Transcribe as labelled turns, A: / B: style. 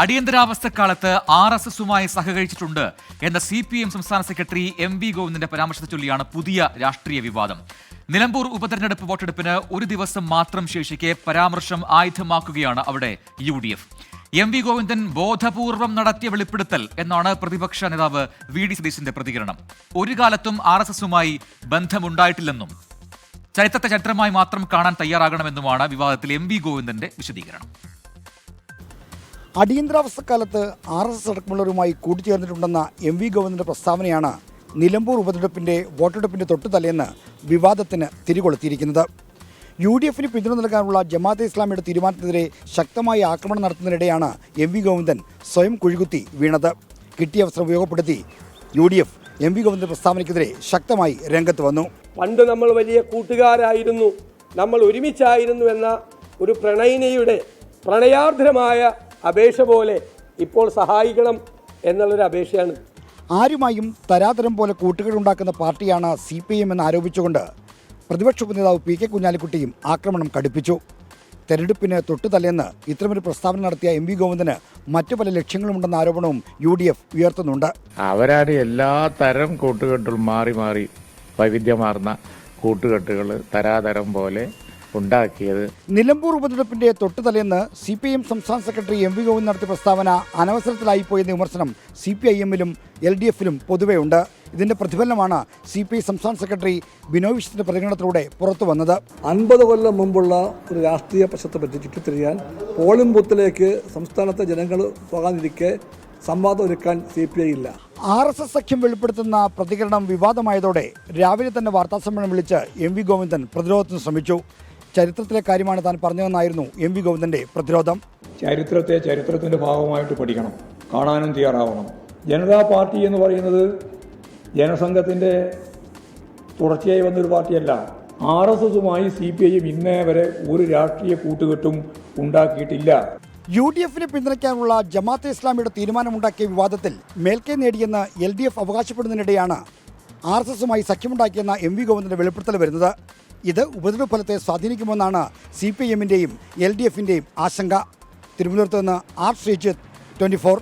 A: അടിയന്തരാവസ്ഥക്കാലത്ത് RSSുമായി സഹകരിച്ചിട്ടുണ്ട് എന്ന CPM സംസ്ഥാന secretary MV ഗോവിന്ദന്റെ പരാമർശത്തെ ചൊല്ലിയാണ് പുതിയ രാഷ്ട്രീയ വിവാദം. നിലമ്പൂർ ഉപതെരഞ്ഞെടുപ്പ് വോട്ടെടുപ്പിന് ഒരു ദിവസം മാത്രം ശേഷിക്കെ പരാമർശം ആയുധമാക്കുകയാണ് അവിടെ UDF. MV ഗോവിന്ദൻ ബോധപൂർവം നടത്തിയ വെളിപ്പെടുത്തൽ എന്നാണ് പ്രതിപക്ഷ നേതാവ് VD സതീശന്റെ പ്രതികരണം. ഒരു കാലത്തും RSSുമായി ബന്ധമുണ്ടായിട്ടില്ലെന്നും ചരിത്രത്തെ ചരിത്രമായി മാത്രം കാണാൻ തയ്യാറാകണമെന്നുമാണ് വിവാദത്തിൽ MV ഗോവിന്ദന്റെ വിശദീകരണം.
B: അടിയന്തരാവസ്ഥക്കാലത്ത് RSS അടക്കമുള്ളവരുമായി കൂട്ടിച്ചേർന്നിട്ടുണ്ടെന്ന MV ഗോവിന്ദന്റെ പ്രസ്താവനയാണ് നിലമ്പൂർ ഉപതെരഞ്ഞെടുപ്പിന്റെ വോട്ടെടുപ്പിന്റെ തൊട്ടുതലേന്ന് വിവാദത്തിന് തിരികൊളുത്തിയിരിക്കുന്നത്. UDFന് പിന്തുണ നൽകാനുള്ള ജമാഅത്തെ ഇസ്ലാമിയുടെ തീരുമാനത്തിനെതിരെ ശക്തമായ ആക്രമണം നടത്തുന്നതിനിടെയാണ് MV ഗോവിന്ദൻ സ്വയം കുഴികുത്തി വീണത്. കിട്ടിയ അവസരം ഉപയോഗപ്പെടുത്തി UDF MV ഗോവിന്ദന്റെ പ്രസ്താവനയ്ക്കെതിരെ ശക്തമായി രംഗത്ത് വന്നു.
C: പണ്ട് നമ്മൾ വലിയ കൂട്ടുകാരായിരുന്നു, നമ്മൾ ഒരുമിച്ചായിരുന്നു എന്ന ഒരു പ്രണയിനിയുടെ പ്രണയാർദ്രമായ അപേക്ഷ പോലെ ഇപ്പോൾ സഹായിക്കണം എന്നുള്ളൊരു അപേക്ഷയാണ്.
B: ആരുമായും തരാതരം പോലെ കൂട്ടുകെട്ടുണ്ടാക്കുന്ന പാർട്ടിയാണ് CPM എന്ന് ആരോപിച്ചുകൊണ്ട് പ്രതിപക്ഷ ഉപനേതാവ് PK കുഞ്ഞാലിക്കുട്ടിയും ആക്രമണം കടുപ്പിച്ചു. തെരഞ്ഞെടുപ്പിന് തൊട്ടുതലേന്ന് ഇത്തരമൊരു പ്രസ്താവന നടത്തിയ MV ഗോവിന്ദന് മറ്റു പല ലക്ഷ്യങ്ങളുമുണ്ടെന്ന ആരോപണവും UDF ഉയർത്തുന്നുണ്ട്.
D: അവരാണ് എല്ലാ തരം കൂട്ടുകെട്ടുകൾ മാറി മാറി വൈവിധ്യമാർന്ന കൂട്ടുകെട്ടുകൾ തരാതരം പോലെ ഉണ്ടാക്കിയത്.
B: നിലമ്പൂർ ഉപതെരഞ്ഞെടുപ്പിന്റെ തൊട്ടുതലേന്ന് CPM സംസ്ഥാന സെക്രട്ടറി MV ഗോവിന്ദൻ നടത്തിയ പ്രസ്താവന അനവസരത്തിലായിപ്പോയെന്ന വിമർശനം CPIMലും LDFലും പൊതുവെ ഉണ്ട്. ഇതിന്റെ പ്രതിഫലനമാണ് CPI സംസ്ഥാന സെക്രട്ടറി ബിനോയ് വിശ്വത്തിന്റെ പ്രതികരണത്തിലൂടെ പുറത്തു വന്നത്.
E: 50 കൊല്ലം മുമ്പുള്ള ഒരു രാഷ്ട്രീയ പ്രശ്നത്തെ പറ്റി ചുറ്റിത്തിരിയാൻ പോളിംഗ് ബൂത്തിലേക്ക് സംസ്ഥാനത്തെ ജനങ്ങൾ പോകാതിരിക്കെ സംവാദം ഒരുക്കാൻ CPI ഇല്ല.
B: RSS സഖ്യം വെളിപ്പെടുത്തുന്ന പ്രതികരണം വിവാദമായതോടെ രാവിലെ തന്നെ വാർത്താസമ്മേളനം വിളിച്ച് MV ഗോവിന്ദൻ പ്രതിരോധത്തിന് ശ്രമിച്ചു. ചരിത്രത്തിലെ കാര്യമാണ് താൻ പറഞ്ഞതെന്നായിരുന്നു MV ഗോവിന്ദന്റെ പ്രതിരോധം.
F: ചരിത്രത്തെ ചരിത്രത്തിൻ്റെ ഭാഗമായിട്ട് പഠിക്കണം, കാണാനും തയ്യാറാവണം. ജനതാ പാർട്ടി എന്ന് പറയുന്നത് ജനസംഘത്തിൻ്റെ തുടർച്ചയായി വന്നൊരു പാർട്ടിയല്ല. RSSുമായി CPIയും ഇന്നേ വരെ ഒരു രാഷ്ട്രീയ കൂട്ടുകെട്ടും ഉണ്ടാക്കിയിട്ടില്ല.
B: UDFനെ പിന്തുണയ്ക്കാനുള്ള ജമാഅത്തെ ഇസ്ലാമിയുടെ തീരുമാനമുണ്ടാക്കിയ വിവാദത്തിൽ മേൽക്കൈ നേടിയെന്ന് LDF അവകാശപ്പെടുന്നതിനിടെയാണ് RSSുമായി സഖ്യമുണ്ടാക്കിയെന്ന MV ഗോവിന്ദന്റെ വെളിപ്പെടുത്തൽ വരുന്നത്. ഇത് ഉപതെരഞ്ഞെടുപ്പ് ഫലത്തെ സ്വാധീനിക്കുമെന്നാണ് CPIMന്റെയും LDFന്റെയും ആശങ്ക. തിരുവനന്തപുരത്ത് നിന്ന് R. ശ്രീജിത്ത്, 24.